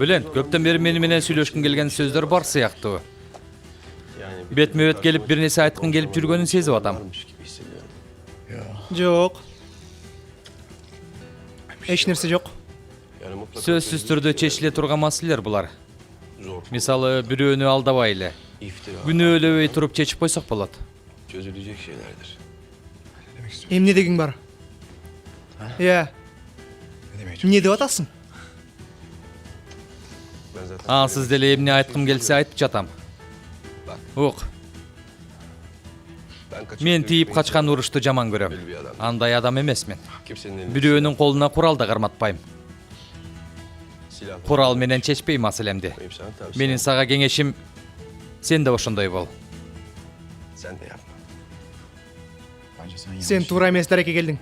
Bülent, köpten beri menен сүйлөшкүн келген сөздөр бар сыяктуу. Бетме-бет келип бир нерсе айткың келип жүргөнүн сезип атам. Жок. Эч нерсе жок. Сөзсүз түрдө чечиле турган маселелер булар. Мисалы, бирөөнү алдабай эле, күнөөлөбөй туруп чечип койсок болот. Çözülecek şeylerdir. Эмне дегиң бар? Эмне деп атасың? Ben zaten Ансыз деле эмне айткым келсе айтып жатам. Ук, ben kaçıp мен тиип dövüşmeyi качкан урушту жаман көрөм. Böyle bir adam. Андай адам эмесмин. Kimsenin elinde Бирөөнүн колуна курал да карматпайм. silah Курал менен чечпей маселемди. koyup sana tavsiye Менин сага кеңешим, сен да ошондой бол. sen de yapma. Сен туура эмес дарекке келдиң.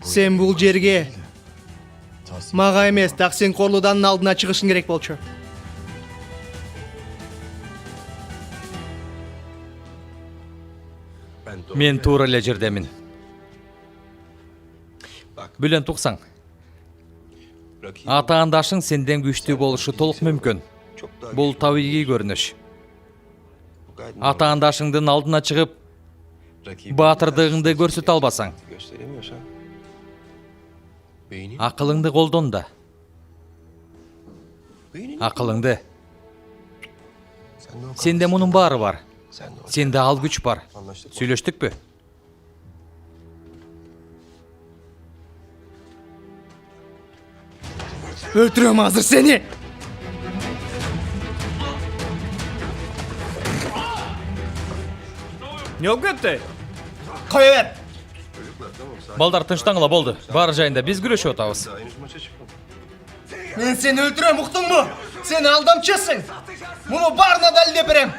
Сен бул жерге мага эмес, Таксин Корлуданын алдына чыгышың керек болчу. Ben doğru Мен туура эле жердемин. Bak, Бülent уксаң, rakibim атаандашың сенден күчтүү болушу толук мүмкүн. çok daha Бул табигый көрүнүш. Bu gayet Атаандашыңдын алдына чыгып, rakibin баатырдыгыңды көрсөтө албасаң, gösteremiyorsan beynin акылыңды колдон да. beynin Акылыңды. sen de o Сенде мунун баары бар. sen de o Сенде ал күч бар. anlaştık mı? Сүйлөштүкпү? Өлтүрөм азыр сени. Не болып кетті? Кое бер. Балдар тынчтаңыла болду. Баары жайында биз күрөшүп атабыз. Daha henüz maça çıkmadım. Мен сени өлтүрөм, уктуңбу? Сен алдамчысың. Муну баарына далилдеп берем.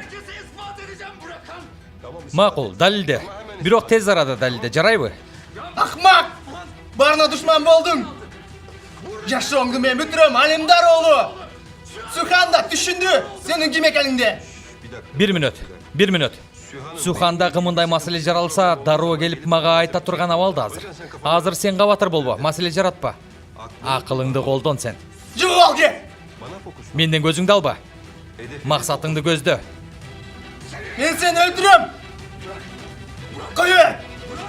Макул, далилде. Бирок тез арада далилде, жарайбы? Акмак! Баарына душман болдуң. Жашооңду мен бүтүрөм, Алимдар оğlu. Сухан да түшүндү сенин ким экениңди. Бир минут. Суханда кымындай маселе жаралса, дароо келип мага айта турган абалда азыр. Азыр сен кабатыр болбо, маселе жаратпа. Акылыңды колдон сен. Жугуп ал ке. Менден көзүңдү алба. Максатыңды көздө. Мен сени өлтүрөм. Кое бер.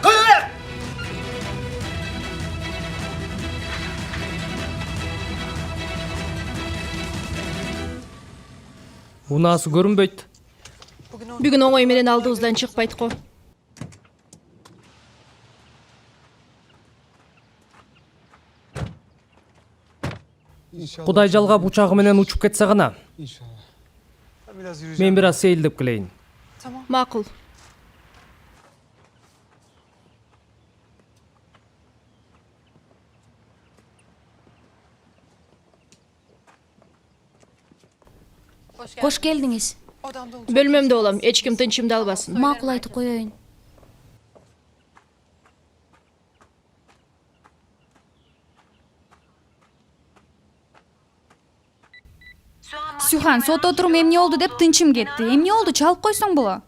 Кое бер. Унасы көрінбейді. Бүгүн оңой менен алдыбыздан чыкпайт го. Құдай жалғап учағы менен учуп кетсе ғана. Мен biraz сейілдеп келейін. Макул. Кош келдиңиз. Бөлмөмдө болом, эч ким тынчымды албасын. Макул айтып коеюн. Сухан, сот отурум эмне болду деп тынчым кетти. Эмне болду, чалып койсоң боло.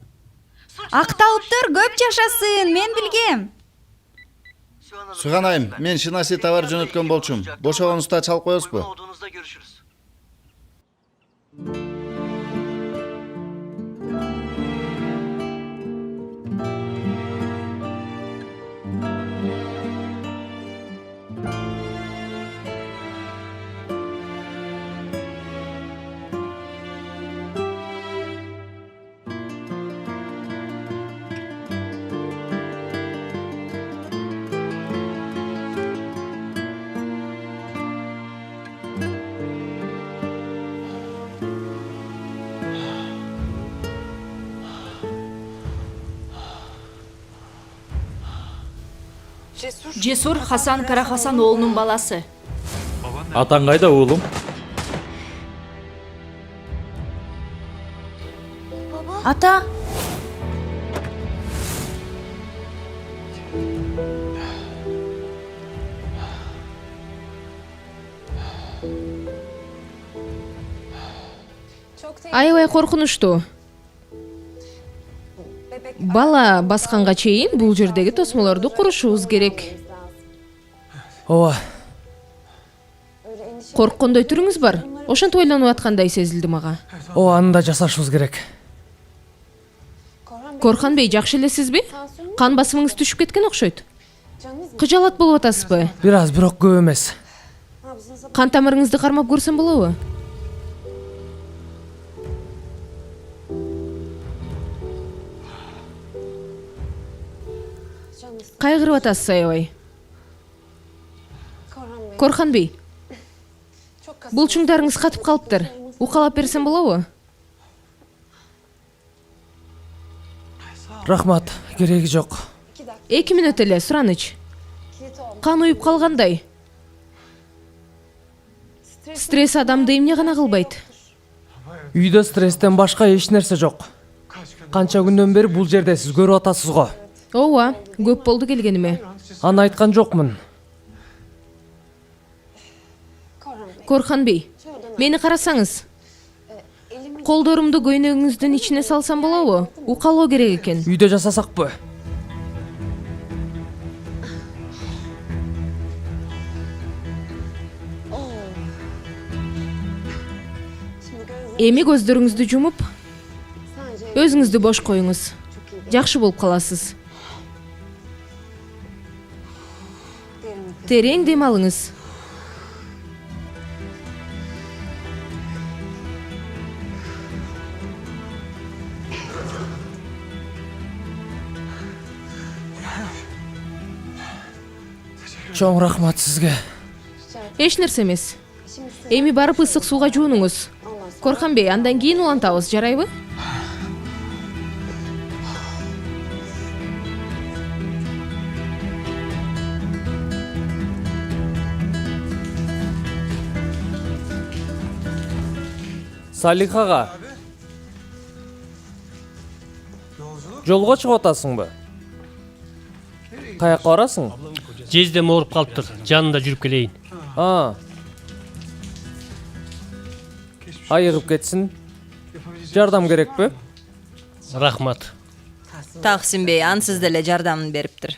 Акталыптыр, көп жашасын, мен билгем. Сухан айым, мен шынаси товар жөнөткөн болчумун. Бошогонузда чалып коесузбу? Жесур Хасан Карахасан оğlунун баласы. Атаң кайда, уулум? Ата, Аябай коркунучтуу. Бала басканга чейин бул жердеги тосмолорду курушубуз керек. ооба. Корккондой түрүңүз бар. Ошентип ойлонуп аткандай сезилди мага. Ооба, аны да жасашыбыз керек. Корхан бей, жакшы элесизби? Кан басымыңыз түшүп кеткен окшойт. Кыжалат болуп атасызбы? Бирок көп эмес. Кан тамырыңызды кармап көрсөм болобу? Кайгырып атасыз аябай. Корхан бей, булчуңдарыңыз катып калыптыр. Укалап берсем болобу? Рахмат, кереги жок. 2 мүнөт эле, Сураныч. Кан уюп калгандай. Стресс адамды эмне гана кылбайт? Үйдө стресстен башка эч нерсе жок. Канча күндөн бери бул жерде сиз көрүп атасыз го. Ооба, көп болду келгениме. Аны айткан жокмун. Корхан бей, мени карасаңыз. Колдорумду көйнөгүңүздүн ичине салсам болобу? Укалоо керек экен. Үйдө жасасакпы? Эми көздөрүңүздү жумуп, өзүңүздү бош коюңуз. Жакшы болуп каласыз. Терең дем алыңыз. Чоң рахмат сизге. Эч нерсе эмес. Эми барып ысык сууга жуунуңуз. Корхан бей, андан кийин улантабыз, жарайбы? Салихага. Жолго чыгып атасыңбы? Каяка барасың? Жездем ооруп калыптыр. Жанында жүрүп келейин. Айыгып кетсин. Жардам керекпи? Рахмат. Таксим бей ансыз деле жардамын бериптир.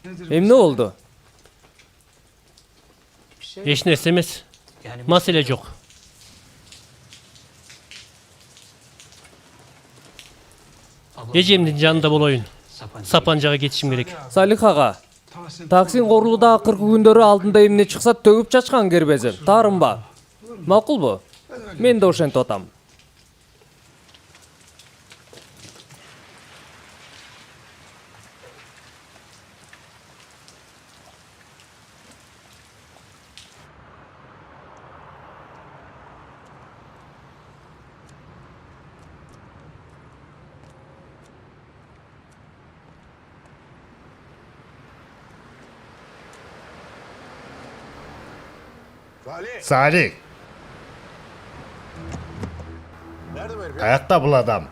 Эмне болду? Эч нерсе эмес. Маселе жок. Эжемдин жанында болоюн. Сапанжага кетишим керек. Салихага. Таксин корулуда акыркы күндөрү алдында эмне чыкса төгүп чачкан кербези. Таарынба. Макулбу? Мен да ошентип атам. Salih. Kayakta bul adam.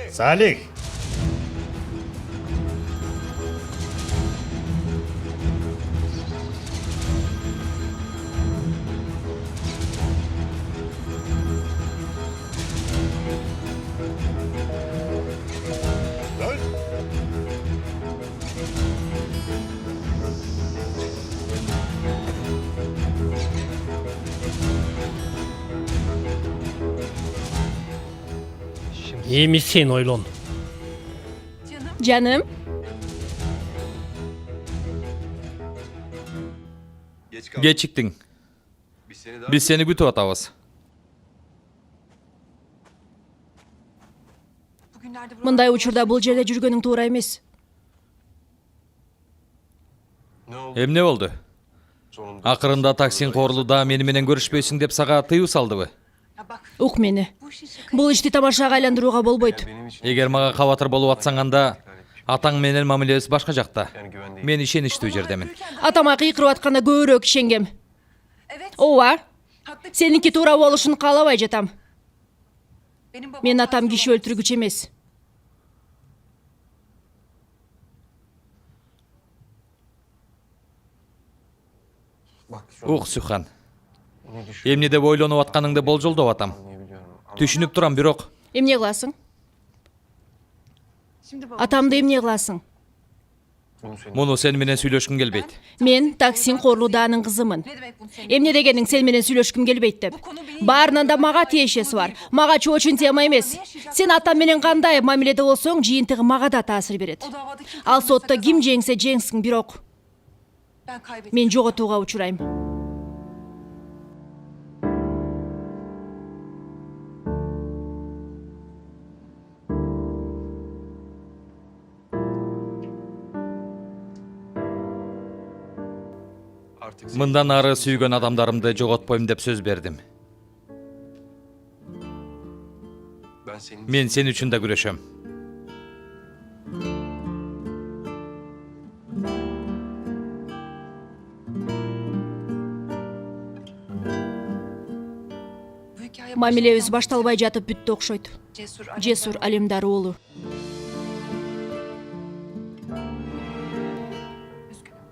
Salih. Эми сен ойлон. Canım, Geciktin. Biz seni күтүп атабыз. мындай учурда бул жерде жүргөнүң туура эмес. Эмне болду? Акырында таксин корулуда мени менен көрүшпөйсүң деп сага тыюу салдыбы? Ук мени. Бул ишти тамашага айландырууга болбойт. Эгер мага кабатыр болуп атсаң анда атаң менен мамилебиз башка жакта. Мен ишеничтүү жердемин. Атама кыйкырып атканда көбүрөөк ишенгем. Ооба. Сеники туура болушун каалабай жатам. Мен атам киши өлтүргүч эмес. Ух, Сюхан. Эмне деп ойлонуп атканыңды болжолдоп атам. Түшүнүп турам, бирок Эмне кыласың? Атамды эмне кыласың? Муну сени менен сүйлөшкүм келбейт. Мен Таксин Корлудаанын кызымын. Эмне дегениң сен менен сүйлөшкүм келбейт деп? Баарынан да мага тиешеси бар. Мага чоочун тема эмес. Сен атам менен кандай мамиледе болсоң, жыйынтыгы мага да таасир берет. Ал сотто ким жеңсе жеңсин, бирок мен жоготууга учурайм. Мындан ары сүйгөн адамдарымды жоготпойм деп сөз бердим. Мен сен үчүн да күрөшөм. Мамилебиз башталбай жатып бүттү окшойт. Жесур Алимдар уулу.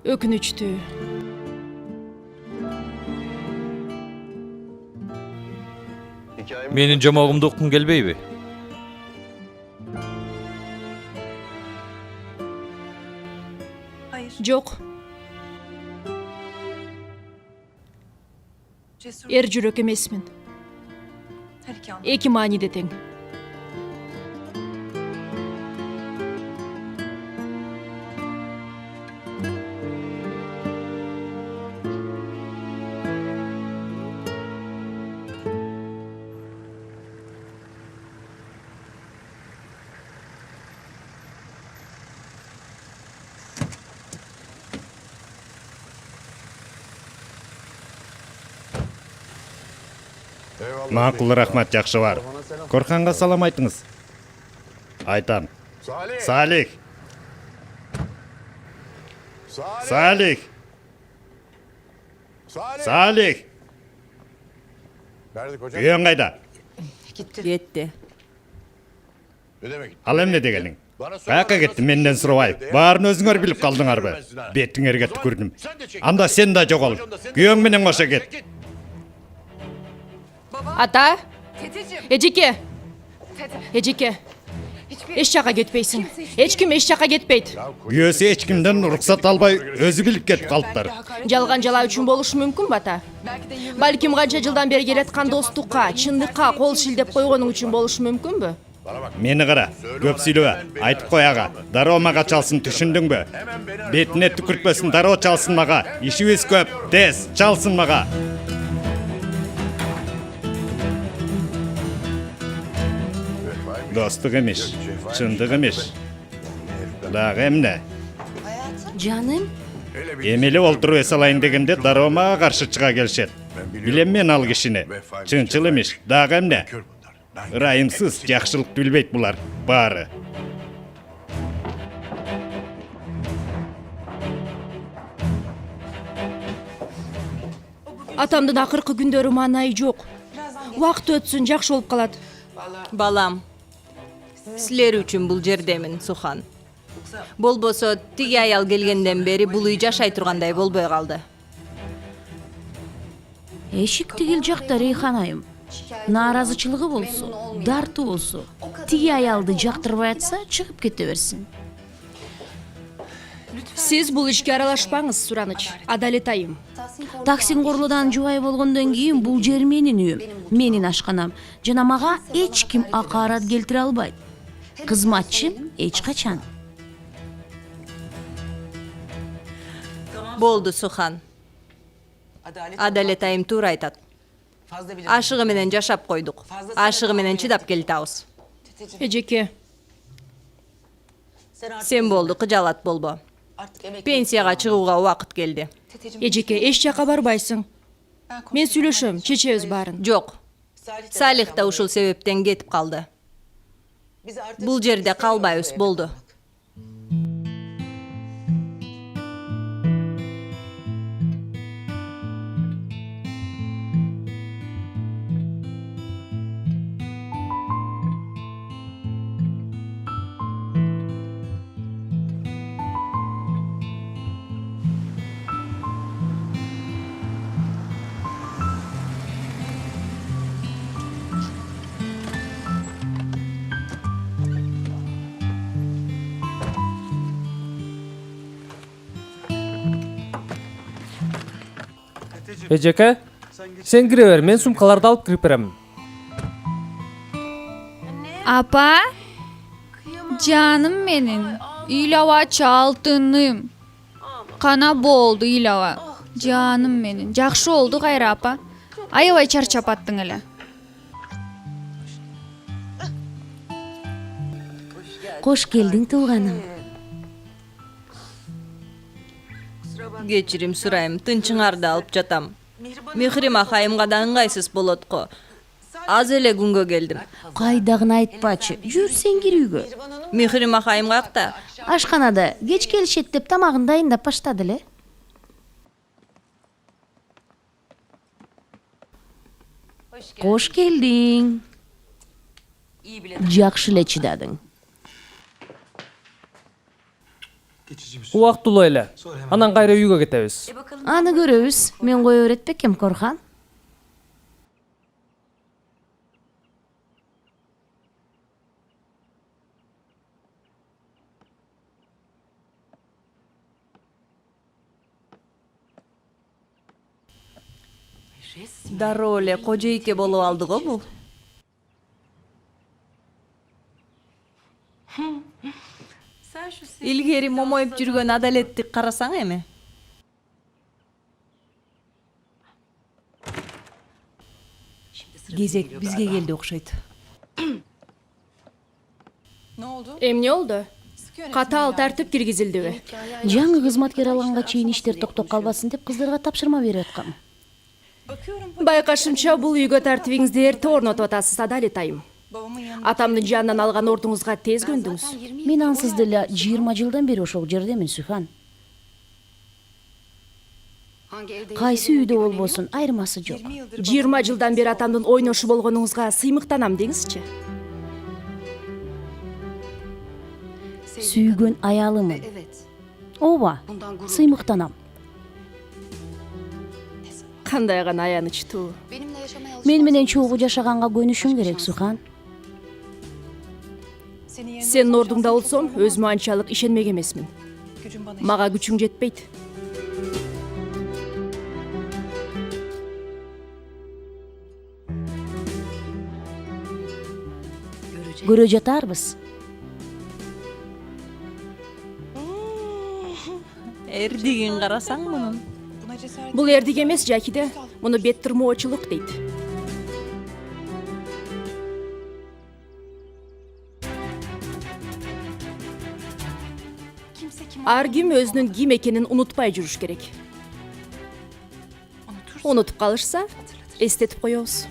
Өкүнүчтүү. Менин жомогумду уккуң келбейби? Жок. Эр жүрөк эмесмин. Эки мааниде тең. Макул, рахмат, жакшы бар. Корханга салам айтыңыз. Айтам. Салих. Салих. Салих. Үйөң кайда? Кетти. Ал эмне дегениң? Каяка кетти, менден сурабай. Баарын өзүңөр билип калдыңарбы? Бетиңерге түкүрдүм. Анда сен да жогол. Күйөөң менен кошо кет. Ата? Эжеке. Эжеке. Эч жака кетпейсиң. Эч ким эч жака кетпейт. Күйөөсү эч кимден уруксат албай өзү билип кетип калыптыр. Жалган жала үчүн болушу мүмкүн ата? Балким канча жылдан бери келаткан достукка, чындыкка кол шилдеп койгонуң үчүн болушу мүмкүнбү? Мени кара, көп сүйлөбө. Айтып кой ага. Дароо мага чалсын, түшүндүңбү? Бетине түкүртпөсүн, дароо чалсын мага. Ишибиз көп, тез чалсын мага. Достук эмиш, чындык эмиш. Дагы эмне? Жаным, Эмели олтуруп эс алайын дегенде дароо мага каршы чыга келишет. Билем мен ал кишини. Чынчыл эмиш. Дагы эмне? Ырайымсыз, жакшылык билбейт булар баары. Атамдын акыркы күндөрү маанайы жок. Убакыт өтсүн, жакшы болуп калат. Балам, силер үчүн бул жердемин, Сухан. Болбосо тиги аял келгенден бери бул үй жашай тургандай болбой калды. эшик тигил жакта Рейхан айым. Нааразычылыгы болсо, дартуу болсо, тиги аялды жактырбай атса, чыгып кете берсин. Сиз бул ишке аралашпаңыз, Сураныч. Адалет айым. Таксин Корлудан жубай болгондон кийин бул жер менин үйүм, менин ашканам. Жана мага эч ким акарат келтире албайт. Кызматчым эч качан. Болду, Сухан. Адалет айым туура айтат. Ашыгы менен жашап койдук. Ашыгы менен чыдап келтабыз. Эжеке. Сен болду, кыжалат болбо. Пенсияга чыгууга убакыт келди. Эжеке, эч жака барбайсың. Мен сүйлөшөм, чечебиз баарын. Жок. Салих да ушул себептен кетип калды. Бул жерде калбайбыз, болду. Эжеке, сен кире бер, мен сумкаларды алып кирип берем. Apa? Canım benim. İlava çaldınım. Kana boldu ilava. Canım benim. Жақшы oldu Kayra apa. Аябай чарчап аттың эле. Koş geldin tuğanım. Кечирим сурайм, тынчыңарды алып жатам. Мехрим акайымга да ыңгайсыз болот го. Аз эле күнгө келдим. Кайдагын айтпачы. Жүр сен кир үйгө. Мехрим акайым какта? Ашканада кеч келишет деп тамагын дайындап баштады эле. Koş geldin. Жақшы эле чыдадың. Убактылуу эле. Анан кайра үйгө кетебиз. Аны көрөбүз. Мен кое берет бекем Корхан. Дароо эле кожойке болуп алды го бул. Илгери момоюп жүргөн Адалетти карасаң эми. Кезек бизге келди окшойт. Эмне болду? Катаал тартип киргизилдиби? Жаңы кызматкер алганга чейин иштер токтоп калбасын деп кыздарга тапшырма берип аткам. Байкашымча бул үйгө тартибиңизди эрте орнотуп атасыз, Адалет айым. Атамдын жанынан алган ордуңузга тез көндүңүз. Мен ансыз деле 20 жылдан бери ошол жердемин, Сухан. Кайсы үйдө болбосун, айырмасы жок. 20 жылдан бери атамдын ойношу болгонуңузга сыймыктанам деңизчи. Сүйгөн аялымын. Ооба, сыймыктанам. Кандай гана аянычтуу. Мен менен чогуу жашаганга көнүшүң керек, Сухан. Сенин ордуңда болсом, өзүмө анчалык ишенмек эмесмин. Мага күчүң жетпейт. Көрө жатарбыз. Эрдигин карасаң мунун. Бул эрдик эмес, Жакиде. Муну бет тырмоочулук дейт. Ар ким өзүнүн ким экенин унутпай жүрүш керек. Унутуп калышса, эстетип коебуз.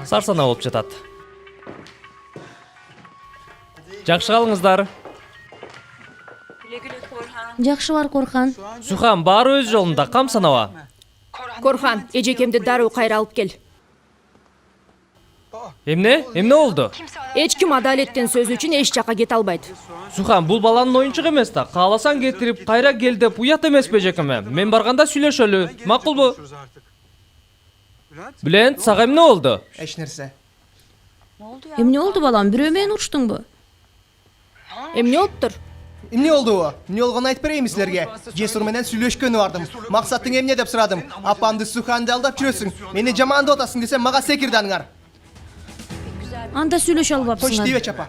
Сарсана болуп жатат. Жакшы калыңыздар. Жақшы бар Корхан. Сухан, баары өз жолунда, кам санаба. Корхан, эжекемди дароо кайра алып кел. Эмне болду? Эч ким Адалеттин сөзү үчүн эч жака кете албайт. Сухан, бул баланын оюнчук эмес да. Кааласаң кетирип, кайра кел деп уят эмеспи эжекеме? Мен барганда сүйлөшөлү. Макулбу? Билен, сага эмне болду? Эч нерсе. Эмне болду балам? Бирөө менен уруштуңбу? Эмне болуптур? Эмне болду? Эмне болгонун айтып берейин силерге. Жесур менен сүйлөшкөнү бардым. Максатың эмне деп сурадым. Апамды Суханды алдап жүрөсүң. Мени жамандап атасың десем, мага секирди аңар. Анда сүйлөшө Коч албапсыңар. тийбечи апа.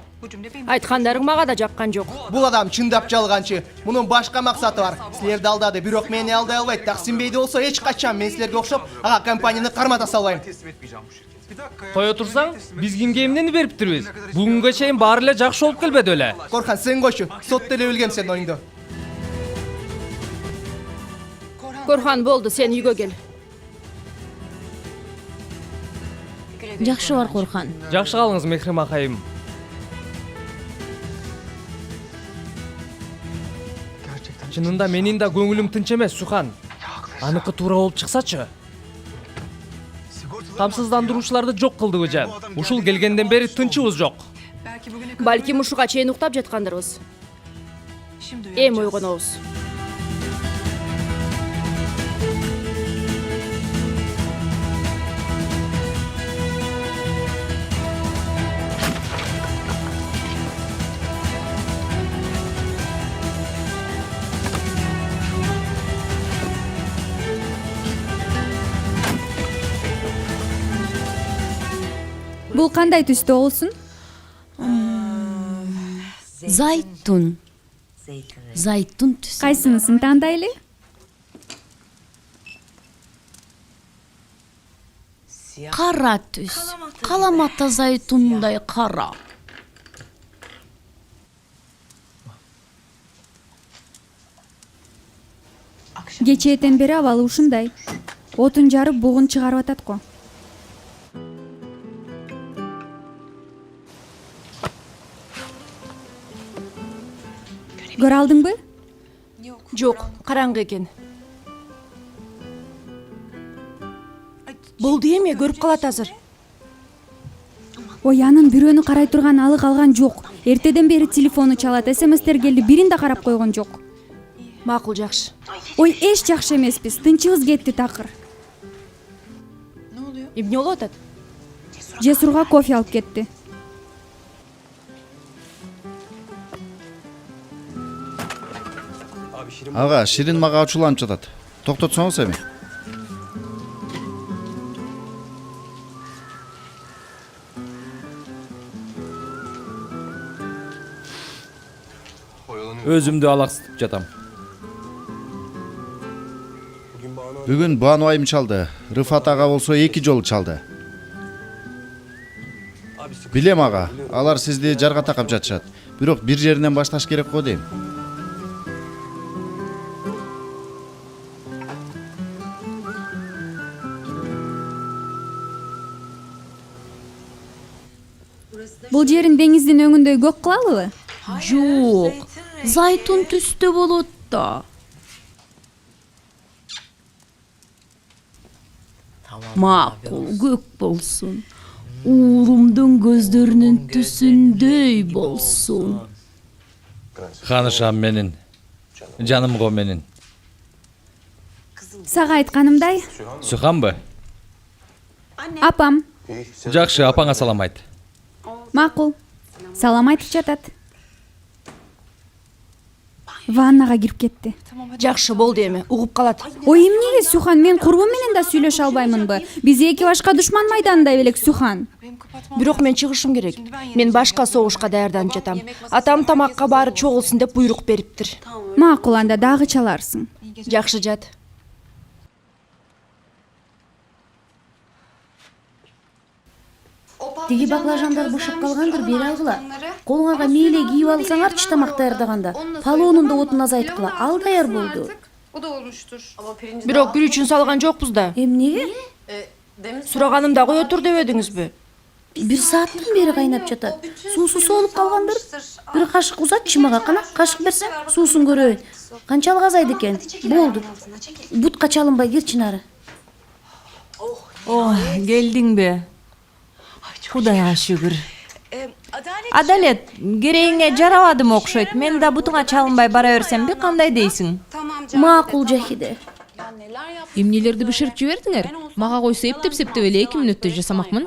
Айткандарың мага да жаккан жок. Бул адам чындап жалганчы. Мунун башка максаты бар. Силерди алдады, бирок мени алдай албайт. Таксимбейди болсо эч качан мен силерге окшоп, ага компанияны кармата салбайм. Кое турсаң, биз кимге эмнени бериптирбиз? Бүгүнгө чейин баары эле жакшы болуп келбеди эле. Корхан, сен койчу. Сот деле билгем сенин оюңду. Корхан, болду, сен үйгө кел. Жақшы бар Корхан. Жакшы калыңыз, Мехрим акайым. Чынында менин да көңүлүм тынч эмес, Сухан. Аныкы туура болуп чыксачы. камсыздандыруучуларды жок кылдык эжем. Ушул келгенден бери тынчыбыз жок. Балким ушуга чейин уктап жаткандырбыз. Эми ойгонобуз. Бул кандай түстө болсун? Зайтун. Зайтун түсү. Кайсынысын тандайлы? Кара түс. Каламатта зайтундай кара. Кечээден бери абалы ушундай. Отун жарып бугун чыгарып атат го. Көрө алдыңбы? Жок, караңгы экен. Болду эми, көрүп калат азыр. Ой, анын бирөөнү карай турган алы калган жок. Эртеден бери телефону чалат, СМСтер келди, бирин да карап койгон жок. Макул, жакшы. Ой, эч жакшы эмеспиз, тынчыбыз кетти такыр. Эмне болуп атат? Жесурга кофе алып кетти. Ага, Ширин мага ачууланып жатат. Токтотсоңуз эми. Өзүмдү алаксытып жатам. Бүгүн Бану айым чалды. Рыфат ага болсо 2 жолу чалды. Билем ага, алар сизди жарга такап жатышат. Бирок бир жеринен башташ керек го дейм. Бул жерин деңиздин өңүндөй көк кылалыбы? Жок. Зайтун түстө болот да. Макул, көк болсун. Уулумдун көздөрүнүн түсүндөй болсун. Ханышам менин. Жаным го менин. Сага айтканымдай, Суханбы? апам. Жакшы, апаңа салам айт. Макул. Салам айтып жатат. Ваннага кирип кетти. Жакшы, болду эми, угуп калат. Ой, эмнеге Сухан, мен курбум менен да сүйлөшө албаймынбы? Биз эки башка душман майданында белек, Сухан. Бирок мен чыгышым керек. Мен башка согушка даярданып жатам. Атам тамакка баары чогулсун деп буйрук бериптир. Макул, анда дагы чаларсың. Жакшы, жат. Тиги баклажандар бышып калгандыр, бери алгыла. Колуңарга мейле кийип алсаңарчы тамак даярдаганда. Палоонун да отун азайткыла. Ал даяр болду. Бирок бир үчүн салган жокпуз да. Эмнеге? Сураганымда кое тур дебедиңизби? 1 сааттан бери кайнап жатат. Суусу соолуп калгандыр. Бир кашык узатчы мага, кана кашык берсең, суусун көрөйүн. Канчалык азайды экен? Болду. Бутка чалынбай кирчи нары. Ой, келдиңби? Кудайга шүгүр. Адалет, керегиңе жарабадым окшойт. Мен да бутуңа чалынбай бара берсемби, кандай дейсиң? Макул, Жахиде. Эмнелерди биширип жибердиңер? Мага койсо эптеп эле 2 мүнөттө жасамакмын.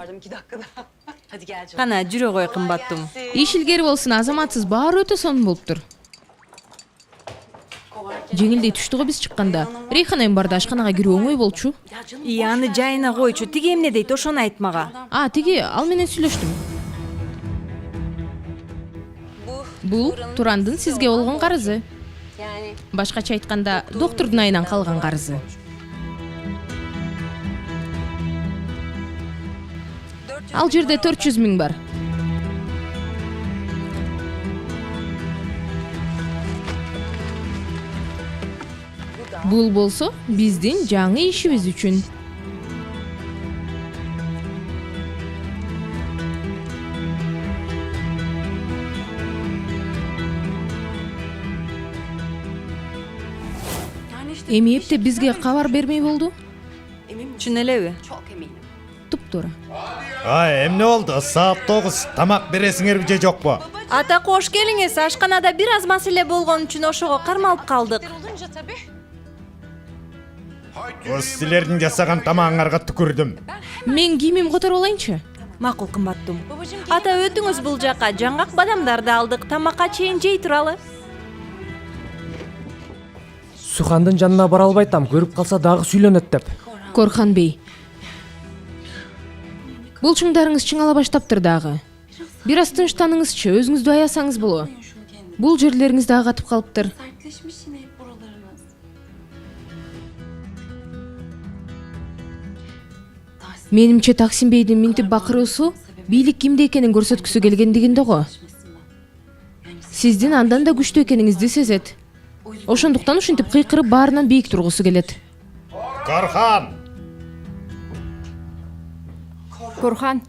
Кана жүрө кой, кымбаттым. Иш илгери болсун, азаматсыз баары өтө сонун болуптур. Жеңилдей түштү го биз чыкканда. Рейхан айым барда ашканага кирүү оңой болчу. Аны жайына койчу. Тиги эмне дейт, ошону айт мага. Тиги ал менен сүйлөштүм. Бул Турандын сизге болгон карызы. Башкача айтканда, доктурдун айынан калган карызы. Ал жерде 400 000 бар. Бул болсо биздин жаңы ишибиз үчүн. Эми эптеп бизге кабар бермей болду? Чын элеби? тура. Эмне болду? Саат 9. Тамак бересиңерби же жокпу? Ата кош келиңиз, ашканада бир аз маселе болгон үчүн ошого кармалып калдык. Силердин жасаган тамагыңарга түкүрдүм. Мен кийимим которуп алайынчы? Макул кымбаттым. Ата өтүңүз бул жака, жаңгак бадамдарды алдык, тамакка чейин жей туралы. Сухандын жанына бара албайтам, көрүп калса дагы сүйлөнөт деп. Корхан бей. Бул чыңдарыңыз чыңала баштаптыр дагы. Бир аз тынчтаныңызчы, өзүңүздү аясаңыз боло. Бул жерлериңиз дагы катып калыптыр. Менимче Таксим бейдин минтип бакыруусу бийлик кимде экенин көрсөткүсү келгендигинде го. Сиздин андан да күчтүү экениңизди сезет. Ошондуктан ушинтип кыйкырып баарынан бийик тургусу келет. Корхан! Корхан,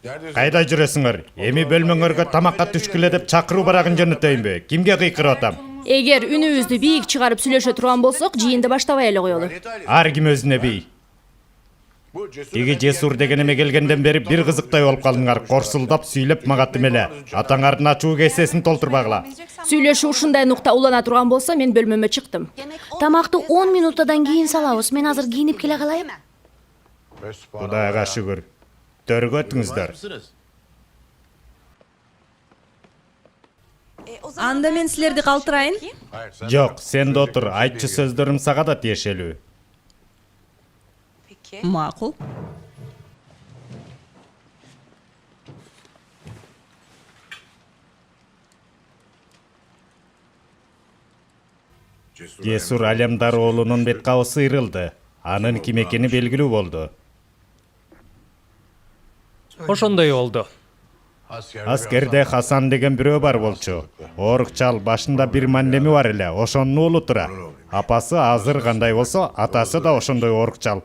Кайда жүрөсүңөр? Эми бөлмөңөргө тамакка түшкүлө деп чакыруу барагын жөнөтөйүнбү? Кимге кыйкырып атам? эгер үнүбүздү бийик чыгарып сүйлөшө турган болсок, жыйынды баштабай эле коелу. Ар ким өзүнө бий. Тиги Жесур дегениме келгенден бери бир кызыктай болуп калдыңар. Корсулдап сүйлөп магаттым эле. Атаңардын ачуу кесесин толтурбагыла. Сүйлөшүү ушундай нукта улана турган болсо, мен бөлмөмө чыктым. Тамакты 10 минуттадан кийин салабыз. Мен азыр кийинип келе калайын. Кудайга шүгүр. Төргө өтүңүздөр. Анда мен силерди калтырайын. Жок, сен да отур. Айтчы сөздөрүм сага да тиешелүү. Макул. Жесур Алемдар оолунун бет кабы сыйрылды. Анын ким экени белгилүү болду. Ошондой болду. Аскерде Хасан деген бирөө бар болчу. Орукчал, башында бир мандеми бар эле, ошонун уулу тура. Апасы азыр кандай болсо, атасы да ошондой орукчал.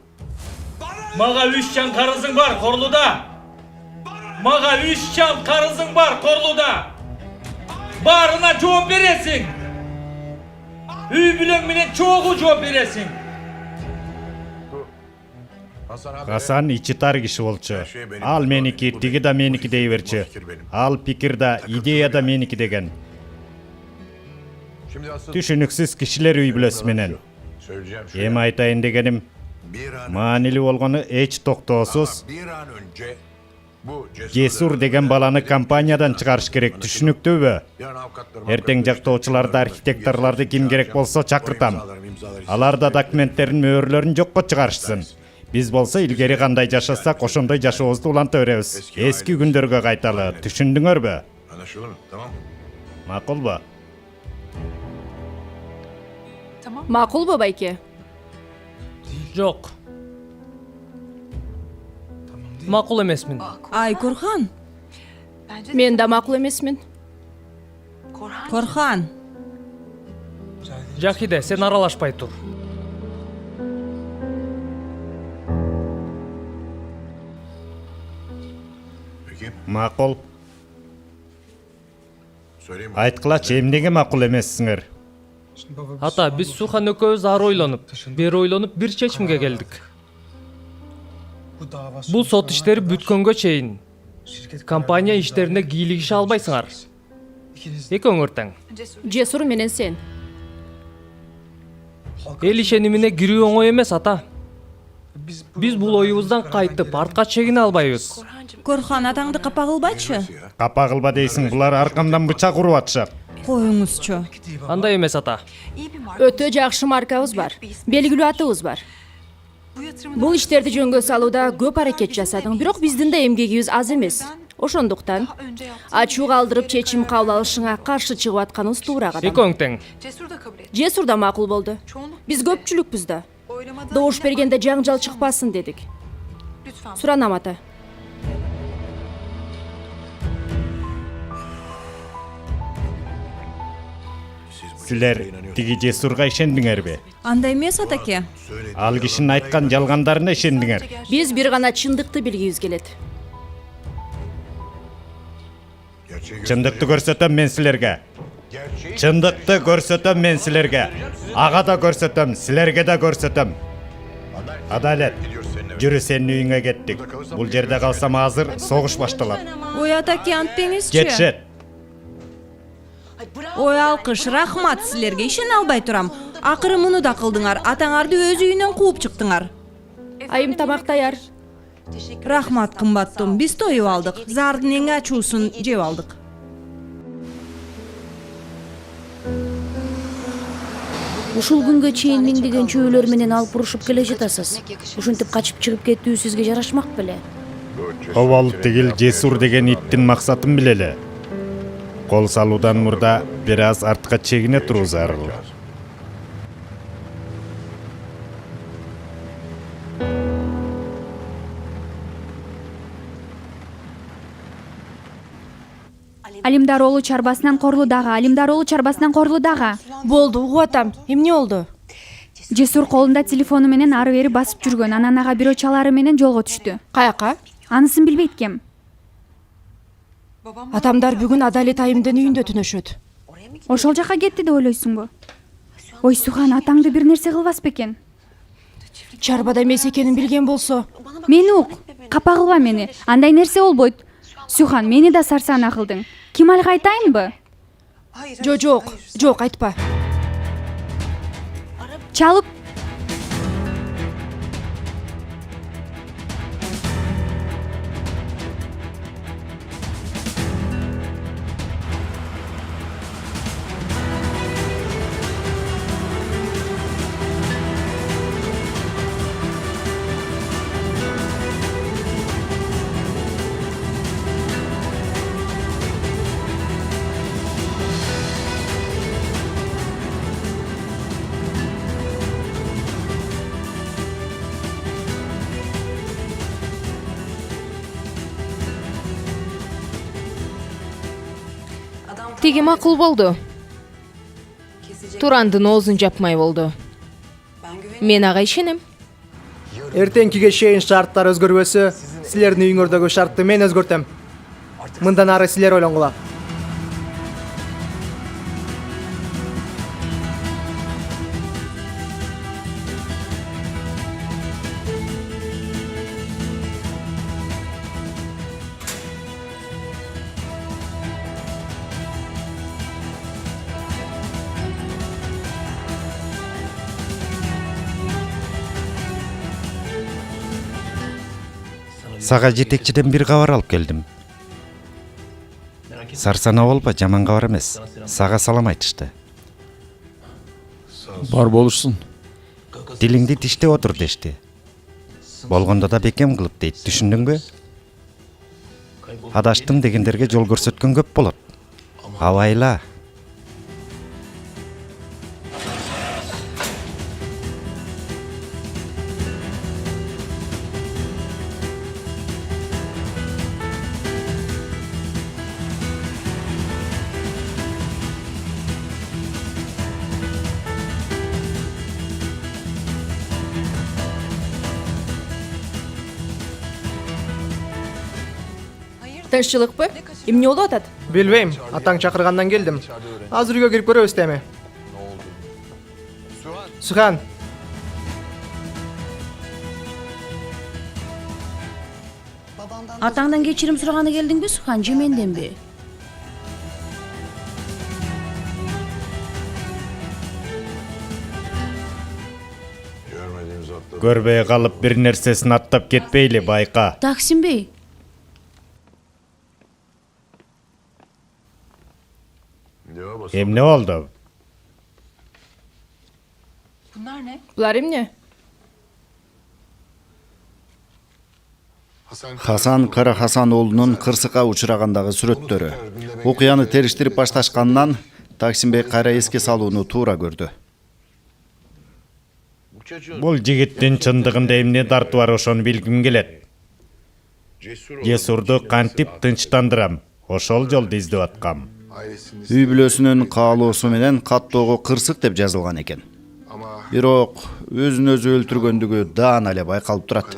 Мага 3 жан карызың бар, Корлуда. Мага 3 жан карызың бар, Корлуда. Баарына жооп бересиң. Үй бүлөң менен чогуу жооп бересиң. Хасан ичи тар киши болчу. Ал меники, тиги да меники дей берчү. Ал пикир да, идея да меники деген. Түшүнүксүз кишилер үй бүлөсү менен. Эми айтайын дегеним, маанилүү болгону эч токтоосуз Жесур деген баланы компаниядан чыгарыш керек, түшүнүктүүбү? Эртең жактоочуларды, архитекторлорду ким керек болсо чакыртам. Алар да документтерин, мөөрлөрүн жокко чыгарышсын. Биз болсо илгери кандай жашасак, ошондой жашообузду уланта беребиз. Эски күндөргө кайталы, түшүндүңөрбү? Макулбу? Макулбу, байке? Жок. Макул эмесмин. Ай, Корхан. Мен да макул эмесмин. Корхан. Жахиде, сен аралашпай тур. Макул. Айткылачы, эмнеге макул эмессиңер? Ата, биз Сухан экөөбүз ары ойлонуп, бир чечимге келдик. Бул сот иштери бүткөнгө чейин компания иштерине кийлигише албайсыңар. Экөөңөр тең. Жесур менен сен. Эл ишенимине кирүү оңой эмес, ата. Биз бул оюбуздан кайтып, артка чегине албайбыз. Корхан, атаңды капа кылбачы. Капа кылба дейсиң, булар аркамдан бычак уруп атышат. Коюңузчу. Андай эмес, ата. Өтө жакшы маркабыз бар. Белгилүү атыбыз бар. Бул иштерди жөнгө салууда көп аракет жасадың, бирок биздин да эмгегибиз аз эмес. Ошондуктан ачуу калтырып чечим кабыл алышыңа каршы чыгып атканыбыз туура кадам. Экөөң тең. Жесур да макул болду. Биз көпчүлүкпүз да. Добуш бергенде жаңжал чыкпасын дедик. Суранам, ата. Силер тиги Жесурга ишендиңерби? Андай эмес, атаке. Ал кишинин айткан жалгандарына ишендиңер? Биз бир гана чындыкты билгибиз келет. Чындыкты көрсөтөм мен силерге. Чындыкты көрсөтөм мен силерге. Ага да көрсөтөм, силерге да көрсөтөм. Адалет. Жүрү сенин үйүңө кеттик. Бул жерде калсам азыр согуш башталат. Ой атаке антпеңизчи. Жетишет. Ой алкыш, рахмат силерге, ишене албай турам. Акыры муну да кылдыңар, атаңарды өз үйүнөн кууп чыктыңар. Айым тамак даяр. Рахмат кымбаттым, биз тоюп алдык. Зардын эң ачуусун жеп алдык. Ушул күнгө чейин миңдеген чөбөлөр менен алып урушуп келе жатасыз. Ушинтип качып чыгып кетүү сизге жарашмак беле? Обал тигил жесур деген иттин максатын билели. Кол салуудан мурда бир аз артка чегине туруу зарыл. Алимдар оолу чарбасынан Корлудагы. Болду, угуп атам. Эмне болду? Жесур колунда телефону менен ары бери басып жүргөн, анан ага бирөө чалары менен жолго түштү. Каяка? Анысын билбейт кем. Атамдар бүгүн Адалет айымдын үйүндө түнөшөт. Ошол жака кетти деп ойлойсуңбу? Ой Сухан, атаңды бир нерсе кылбас бекен? Чарбада эмес экенин билген болсо. Мени ук, капа кылба мени. Андай нерсе болбойт. Сухан, мени да сарсана кылдың. Кемалга айтайынбы? Жок, айтпа. Чалып. Тиги макул болду. Турандын оозун жапмай болду. Мен ага ишенем. Эртеңкиге чейин шарттар өзгөрбөсө, силердин үйүңөрдөгү шартты мен өзгөртөм. Мындан ары силер ойлонгула. Сага жетекчиден бир кабар алып келдим. Сарсана болбо, жаман кабар эмес. Сага салам айтышты. Бар болушсун. Дилиңди тиштеп отур дешти. Болгондо да бекем кылып дейт, түшүндүңбү? Адаштым дегендерге жол көрсөткөн көп болот. Абайла. Тынччылыкпы? Эмне болуп атат? Билбейм, атаң чакыргандан келдим. Азыр үйгө кирип көрөбүз деме. Сухан. Атаңдан кечирим сураганы келдиңби, Сухан, же менденби? Көрбөй калып бир нерсесин аттап кетпейли, байка. Таксимби? Эмне болду? Булар эмне? Хасан Кара Хасан оолунун кырсыкка учурагандагы сүрөттөрү. Окуяны териштирип башташкандан Таксимбей кайра эске салууну туура көрдү. Бул жигиттин чындыгында эмне дарты бар, ошону билгим келет. Жесурду кантип тынчтандырам, ошол жолду издеп аткам. Үй бүлөсүнүн каалоосу менен каттоого кырсык деп жазылган экен. Бирок өзүн өзү өлтүргөндүгү даана эле байкалып турат.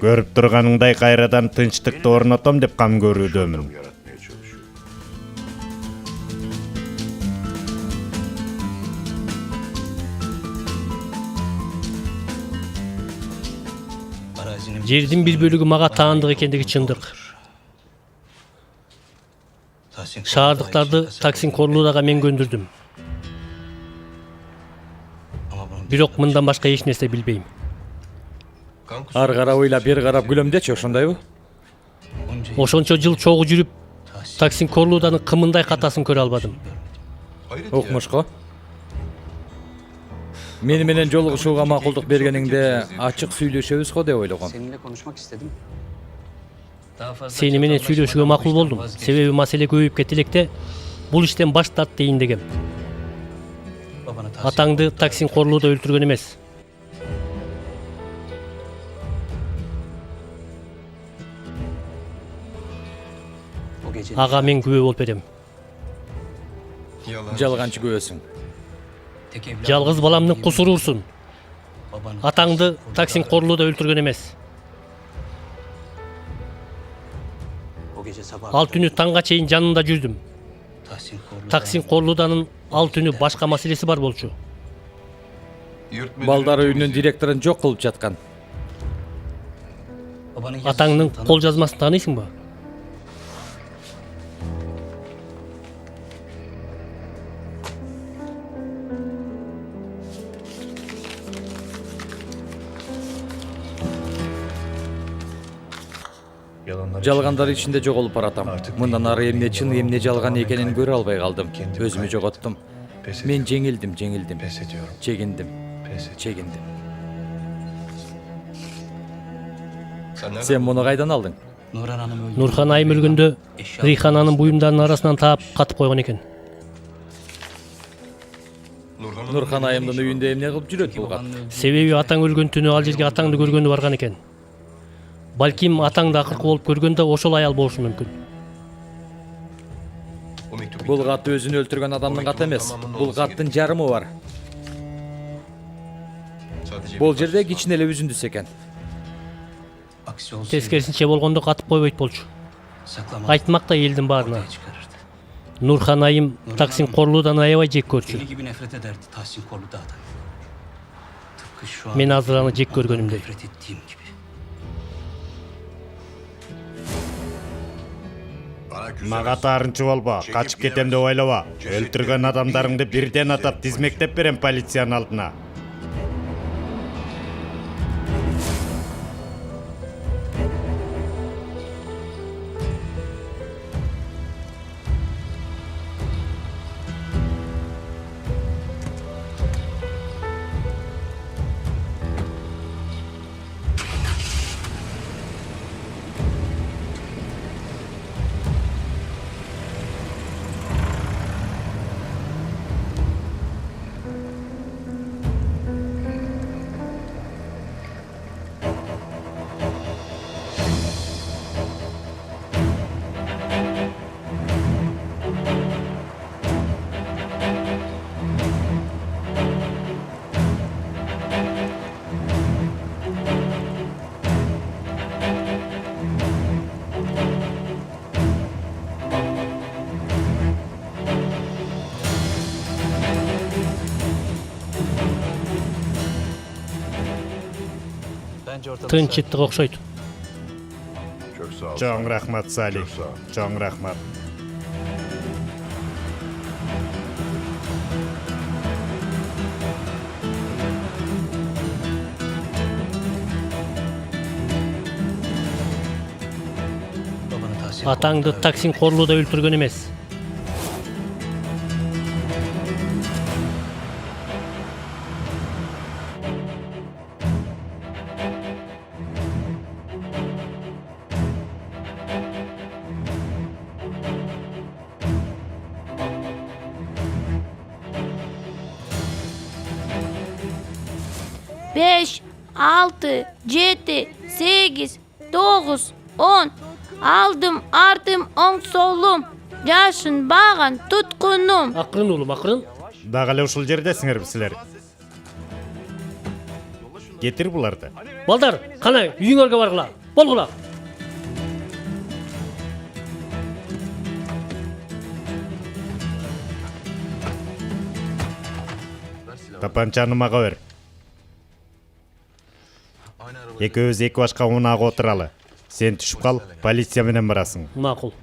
Көрүп турганыңдай кайрадан тынчтыкты орнотом деп кам көрүүдөмүн. Жердин бир бөлүгү мага таандык экендиги чындык. Шаардыктарды Таксин Корлуудага мен көндүрдүм. Бирок мындан башка эч нерсе билбейм. Ар карап ыйлап, бер карап күлөмдечи, ошондойбу? Ошончо жыл чогуу жүрүп, Таксин Корлууданын кымындай катасын көрө албадым. Окмушко. Мени менен жолугушууга макулдук бергениңде ачык сүйлөшөбүз го деп ойлогом. Сени менен сүйлөшүүгө макул болдум. Себеби маселе көбөйүп кетти электе, бул иштен баш тарт дейин дегем. Атаңды Таксин Корлууда өлтүргөн эмес. Ага мен күбө болуп берем. Жалганчы күбөсүң. Жалгыз баламдын кусурурсун. Атаңды Таксин Корлууда өлтүргөн эмес. Ал түнү таңга чейин жанында жүрдүм. Таксин Корлууданын ал түнү башка маселеси бар болчу. Балдар үйүнүн директорун жок кылып жаткан. Атаңдын кол жазмасын тааныйсыңбы? Жалгандар ичинде жоголуп баратам. Мындан ары эмне чын, эмне жалган экенин көрө албай калдым. Өзүмү жоготтум. Мен жеңилдим. Чегиндим. Сен муну кайдан алдың? Нурхан айым өлгөндө Рихананын буюмдарынын арасынан таап катып койгон экен. Нурхан айымдын үйүндө эмне кылып жүрөт бул кат? Себеби атаң өлгөн түнү ал жерге атаңды көргөнү барган экен. Балким атаңды акыркы болуп көргөндө ошол аял болушу мүмкүн. Бул кат өзүн өлтүргөн адамдын каты эмес. Бул каттын жарымы бар. Бул жерде кичине эле үзүндүс экен. Тескерисинче болгондо катып койбойт болчу. Айтмак да элдин баарына. Нурхан айым Таксин Корлуудан аябай жек көрчү. Мен азыр аны жек көргөнүмдөй. Мага таарынчы болбо, качып кетем деп ойлоба. Өлтүргөн адамдарыңды бирден атап тизмектеп берем полициянын алдына. Тынчыттык окшойт. Чоң рахмат, Салих. Чоң рахмат. Атаңды Таксин Корлууда өлтүргөн эмес. Beş, 6, 7, 8, 9, 10. Aldım, ardım, oң solum. Жашын баган туткунум. Акырын улум, акырын. Дагы эле ушул жердесиңерби силер? Кетир буларды. Балдар, кана үйүңөргө баргыла. Болгула. Тапанчаны мага бер. Экөөбүз эки башка унаага отуралы. Сен түшүп кал, полиция менен барасың. Макул.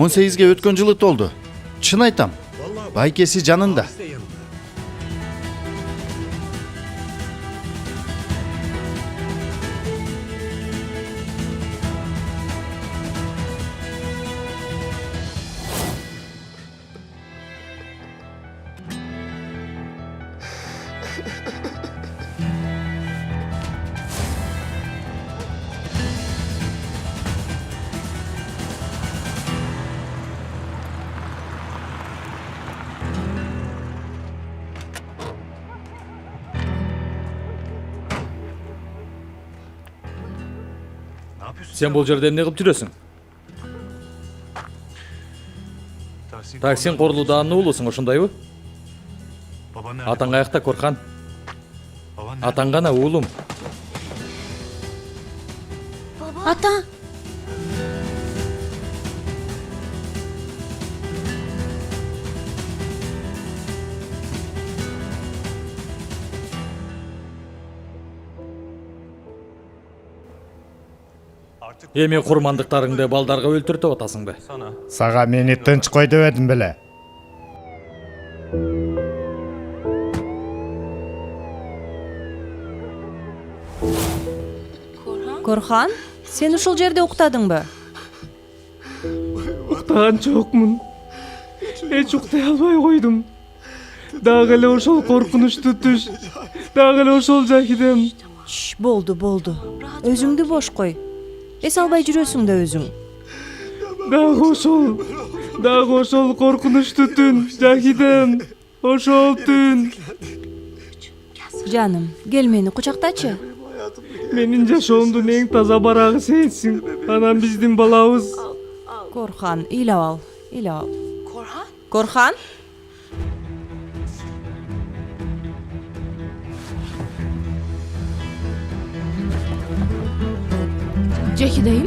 Он сегизге өткөн жылы толду. Чын айтам. Байкеси жанында. Sen bul жерде эмне кылып жүрөсүң? Таксин Корлуудаанын уулусуң, ошондойбу? Атаң аякта, Корхан? Атаң гана уулум. Ата, Эми курмандыктарыңды балдарга өлтүртүп атасыңбы? Сага мени тынч кой дебедим беле. Корхан, сен ушул жерде уктадыңбы? Уктаган жокмун. Эч уктай албай койдум. Дагы эле ошол коркунучтуу түш. Дагы эле ошол Жахидем. Болду. Өзүңдү бош кой. Эс албай жүрөсүң да өзүң. Дагы ошол коркунучтуу түн, Жахидем. Ошол түн. Жаным, кел мени кучактачы. Менин жашоомдун эң таза барагы сенсиң. Анан биздин балабыз. Корхан, ыйлап ал. Корхан? Жахидайым,